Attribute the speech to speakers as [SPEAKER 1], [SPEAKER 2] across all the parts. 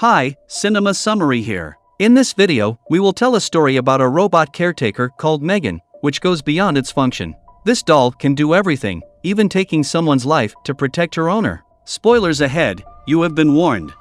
[SPEAKER 1] Hi, Cinema Summary here. In this video, we will tell a story about a robot caretaker called Megan, which goes beyond its function. This doll can do everything, even taking someone's life to protect her owner. Spoilers ahead, you have been warned.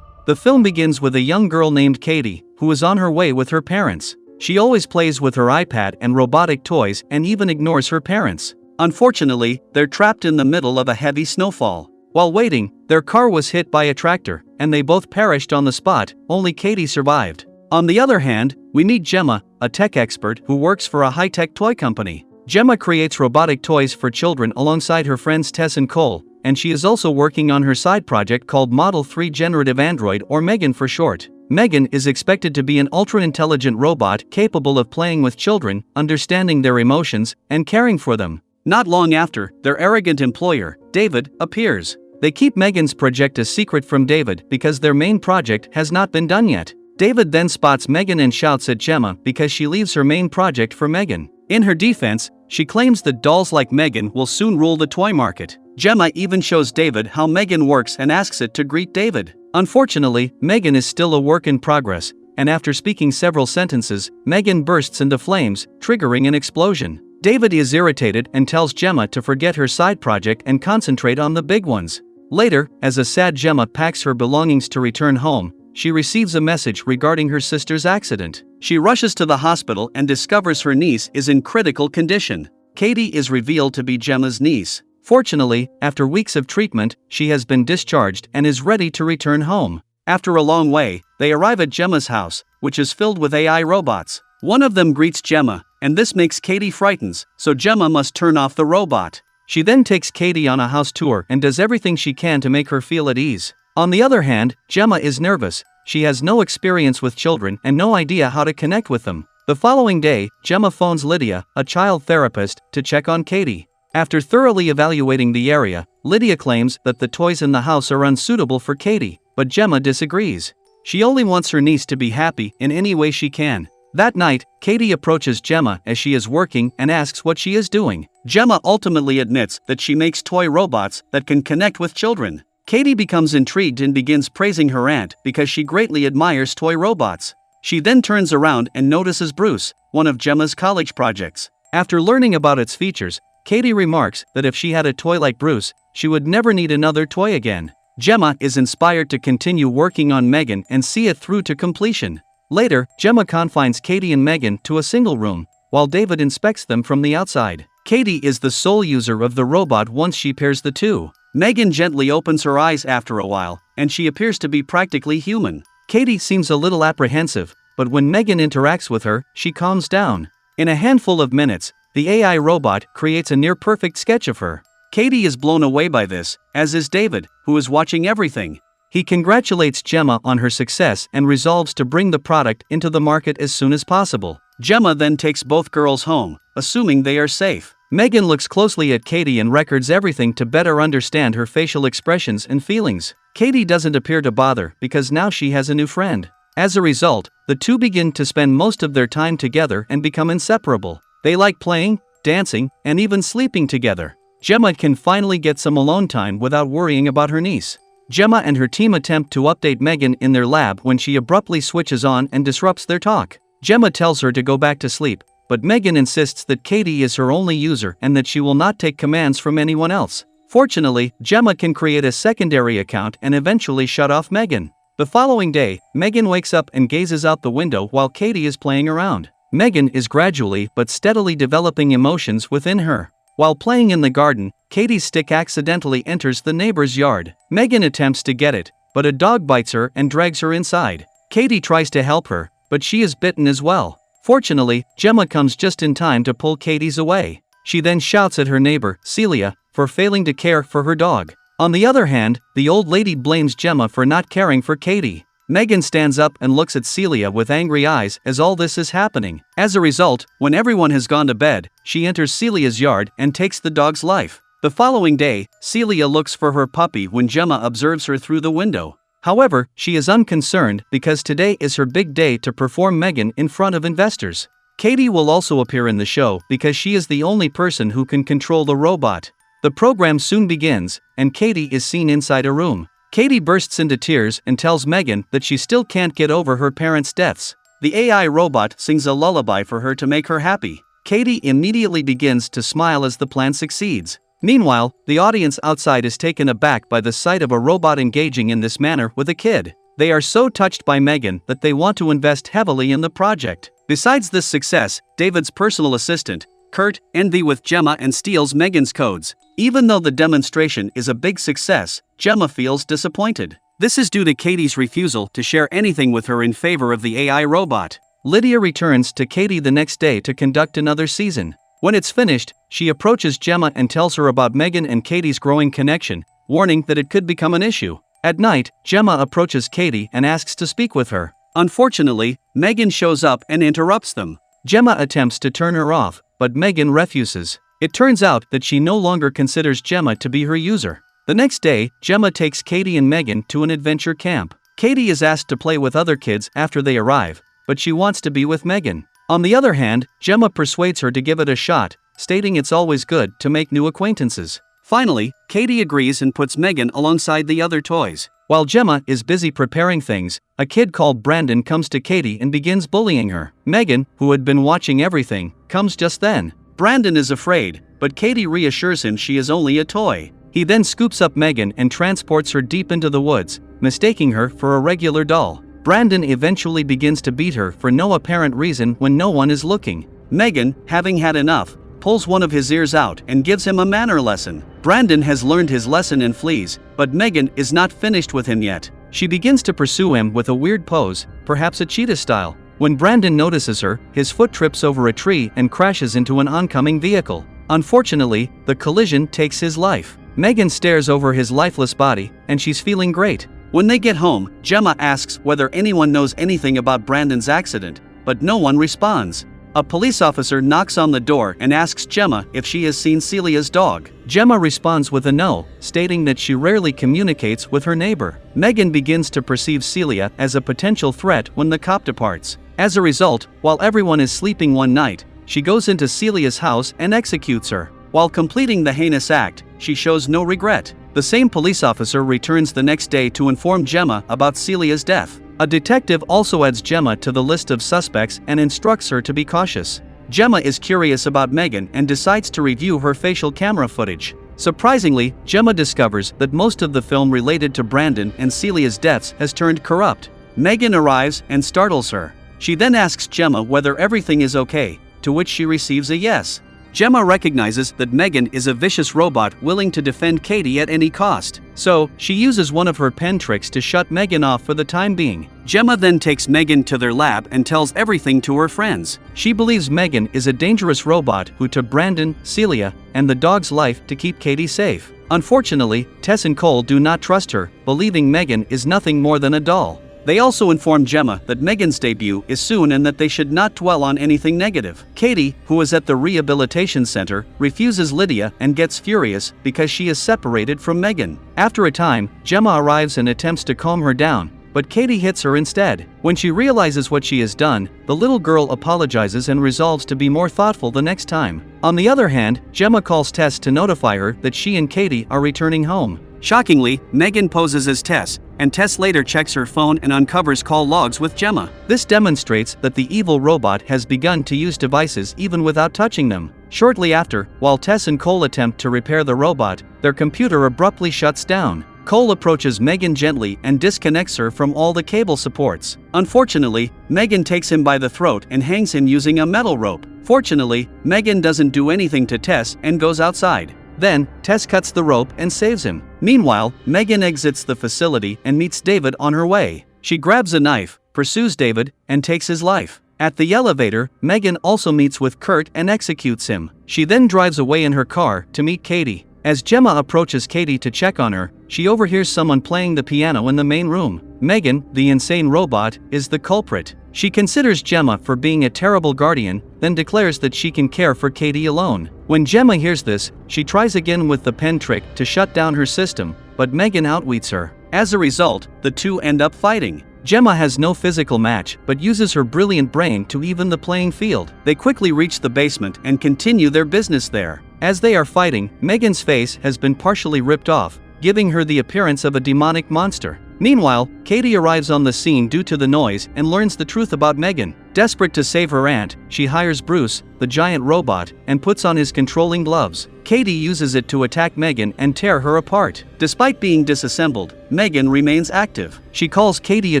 [SPEAKER 1] The film begins with a young girl named Katie, who is on her way with her parents. She always plays with her iPad and robotic toys and even ignores her parents. Unfortunately, they're trapped in the middle of a heavy snowfall. While waiting, their car was hit by a tractor, and they both perished on the spot. Only Katie survived. On the other hand, we meet Gemma, a tech expert who works for a high-tech toy company. Gemma creates robotic toys for children alongside her friends Tess and Cole, and she is also working on her side project called Model 3 Generative Android, or Megan for short. Megan is expected to be an ultra-intelligent robot capable of playing with children, understanding their emotions, and caring for them. Not long after, their arrogant employer, David, appears. They keep Megan's project a secret from David because their main project has not been done yet. David then spots Megan and shouts at Gemma because she leaves her main project for Megan. In her defense, she claims that dolls like Megan will soon rule the toy market. Gemma even shows David how Megan works and asks it to greet David. Unfortunately, Megan is still a work in progress, and after speaking several sentences, Megan bursts into flames, triggering an explosion. David is irritated and tells Gemma to forget her side project and concentrate on the big ones. Later, as a sad Gemma packs her belongings to return home, she receives a message regarding her sister's accident. She rushes to the hospital and discovers her niece is in critical condition. Katie is revealed to be Gemma's niece. Fortunately, after weeks of treatment, she has been discharged and is ready to return home. After a long way, they arrive at Gemma's house, which is filled with AI robots. One of them greets Gemma, and this makes Katie frightened, so Gemma must turn off the robot. She then takes Katie on a house tour and does everything she can to make her feel at ease. On the other hand, Gemma is nervous. She has no experience with children and no idea how to connect with them. The following day, Gemma phones Lydia, a child therapist, to check on Katie. After thoroughly evaluating the area, Lydia claims that the toys in the house are unsuitable for Katie, but Gemma disagrees. She only wants her niece to be happy in any way she can. That night, Katie approaches Gemma as she is working and asks what she is doing. Gemma ultimately admits that she makes toy robots that can connect with children. Katie becomes intrigued and begins praising her aunt because she greatly admires toy robots. She then turns around and notices Bruce, one of Gemma's college projects. After learning about its features, Katie remarks that if she had a toy like Bruce, she would never need another toy again. Gemma is inspired to continue working on Megan and see it through to completion. Later, Gemma confines Katie and Megan to a single room, while David inspects them from the outside. Katie is the sole user of the robot once she pairs the two. Megan gently opens her eyes after a while, and she appears to be practically human. Katie seems a little apprehensive, but when Megan interacts with her, she calms down. In a handful of minutes, the AI robot creates a near-perfect sketch of her. Katie is blown away by this, as is David, who is watching everything. He congratulates Gemma on her success and resolves to bring the product into the market as soon as possible. Gemma then takes both girls home, assuming they are safe. Megan looks closely at Katie and records everything to better understand her facial expressions and feelings. Katie doesn't appear to bother because now she has a new friend. As a result, the two begin to spend most of their time together and become inseparable. They like playing, dancing, and even sleeping together. Gemma can finally get some alone time without worrying about her niece. Gemma and her team attempt to update Megan in their lab when she abruptly switches on and disrupts their talk. Gemma tells her to go back to sleep, but Megan insists that Katie is her only user and that she will not take commands from anyone else. Fortunately, Gemma can create a secondary account and eventually shut off Megan. The following day, Megan wakes up and gazes out the window while Katie is playing around. Megan is gradually but steadily developing emotions within her. While playing in the garden, Katie's stick accidentally enters the neighbor's yard. Megan attempts to get it, but a dog bites her and drags her inside. Katie tries to help her, but she is bitten as well. Fortunately, Gemma comes just in time to pull Katie's away. She then shouts at her neighbor, Celia, for failing to care for her dog. On the other hand, the old lady blames Gemma for not caring for Katie. Megan stands up and looks at Celia with angry eyes as all this is happening. As a result, when everyone has gone to bed, she enters Celia's yard and takes the dog's life. The following day, Celia looks for her puppy when Gemma observes her through the window. However, she is unconcerned because today is her big day to perform Megan in front of investors. Katie will also appear in the show because she is the only person who can control the robot. The program soon begins, and Katie is seen inside a room. Katie bursts into tears and tells Megan that she still can't get over her parents' deaths. The AI robot sings a lullaby for her to make her happy. Katie immediately begins to smile as the plan succeeds. Meanwhile, the audience outside is taken aback by the sight of a robot engaging in this manner with a kid. They are so touched by Megan that they want to invest heavily in the project. Besides this success, David's personal assistant, Kurt, envies with Gemma and steals Megan's codes. Even though the demonstration is a big success, Gemma feels disappointed. This is due to Katie's refusal to share anything with her in favor of the AI robot. Lydia returns to Katie the next day to conduct another season. When it's finished, she approaches Gemma and tells her about Megan and Katie's growing connection, warning that it could become an issue. At night, Gemma approaches Katie and asks to speak with her. Unfortunately, Megan shows up and interrupts them. Gemma attempts to turn her off, but Megan refuses. It turns out that she no longer considers Gemma to be her user. The next day, Gemma takes Katie and Megan to an adventure camp. Katie is asked to play with other kids after they arrive, but she wants to be with Megan. On the other hand, Gemma persuades her to give it a shot, stating it's always good to make new acquaintances. Finally, Katie agrees and puts Megan alongside the other toys. While Gemma is busy preparing things, a kid called Brandon comes to Katie and begins bullying her. Megan, who had been watching everything, comes just then. Brandon is afraid, but Katie reassures him she is only a toy. He then scoops up Megan and transports her deep into the woods, mistaking her for a regular doll. Brandon eventually begins to beat her for no apparent reason when no one is looking. Megan, having had enough, pulls one of his ears out and gives him a manner lesson. Brandon has learned his lesson and flees, but Megan is not finished with him yet. She begins to pursue him with a weird pose, perhaps a cheetah style. When Brandon notices her, his foot trips over a tree and crashes into an oncoming vehicle. Unfortunately, the collision takes his life. Megan stares over his lifeless body, and she's feeling great. When they get home, Gemma asks whether anyone knows anything about Brandon's accident, but no one responds. A police officer knocks on the door and asks Gemma if she has seen Celia's dog. Gemma responds with a no, stating that she rarely communicates with her neighbor. Megan begins to perceive Celia as a potential threat when the cop departs. As a result, while everyone is sleeping one night, she goes into Celia's house and executes her. While completing the heinous act, she shows no regret. The same police officer returns the next day to inform Gemma about Celia's death. A detective also adds Gemma to the list of suspects and instructs her to be cautious. Gemma is curious about Megan and decides to review her facial camera footage. Surprisingly, Gemma discovers that most of the film related to Brandon and Celia's deaths has turned corrupt. Megan arrives and startles her. She then asks Gemma whether everything is okay, to which she receives a yes. Gemma recognizes that Megan is a vicious robot willing to defend Katie at any cost. So, she uses one of her pen tricks to shut Megan off for the time being. Gemma then takes Megan to their lab and tells everything to her friends. She believes Megan is a dangerous robot who took Brandon, Celia, and the dog's life to keep Katie safe. Unfortunately, Tess and Cole do not trust her, believing Megan is nothing more than a doll. They also inform Gemma that Megan's debut is soon and that they should not dwell on anything negative. Katie, who is at the rehabilitation center, refuses Lydia and gets furious because she is separated from Megan. After a time, Gemma arrives and attempts to calm her down, but Katie hits her instead. When she realizes what she has done, the little girl apologizes and resolves to be more thoughtful the next time. On the other hand, Gemma calls Tess to notify her that she and Katie are returning home. Shockingly, Megan poses as Tess, and Tess later checks her phone and uncovers call logs with Gemma. This demonstrates that the evil robot has begun to use devices even without touching them. Shortly after, while Tess and Cole attempt to repair the robot, their computer abruptly shuts down. Cole approaches Megan gently and disconnects her from all the cable supports. Unfortunately, Megan takes him by the throat and hangs him using a metal rope. Fortunately, Megan doesn't do anything to Tess and goes outside. Then, Tess cuts the rope and saves him. Meanwhile, Megan exits the facility and meets David on her way. She grabs a knife, pursues David, and takes his life. At the elevator, Megan also meets with Kurt and executes him. She then drives away in her car to meet Katie. As Gemma approaches Katie to check on her, she overhears someone playing the piano in the main room. Megan, the insane robot, is the culprit. She considers Gemma for being a terrible guardian, then declares that she can care for Katie alone. When Gemma hears this, she tries again with the pen trick to shut down her system, but Megan outwits her. As a result, the two end up fighting. Gemma has no physical match but uses her brilliant brain to even the playing field. They quickly reach the basement and continue their business there. As they are fighting, Megan's face has been partially ripped off, giving her the appearance of a demonic monster. Meanwhile, Katie arrives on the scene due to the noise and learns the truth about Megan. Desperate to save her aunt, she hires Bruce, the giant robot, and puts on his controlling gloves. Katie uses it to attack Megan and tear her apart. Despite being disassembled, Megan remains active. She calls Katie a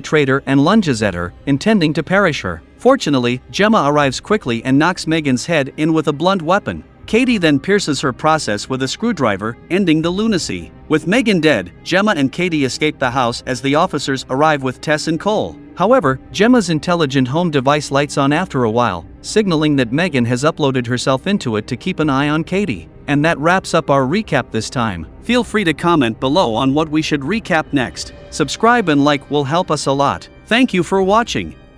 [SPEAKER 1] traitor and lunges at her, intending to perish her. Fortunately, Gemma arrives quickly and knocks Megan's head in with a blunt weapon. Katie then pierces her process with a screwdriver, ending the lunacy. With Megan dead, Gemma and Katie escape the house as the officers arrive with Tess and Cole. However, Gemma's intelligent home device lights on after a while, signaling that Megan has uploaded herself into it to keep an eye on Katie. And that wraps up our recap this time. Feel free to comment below on what we should recap next. Subscribe and like will help us a lot. Thank you for watching.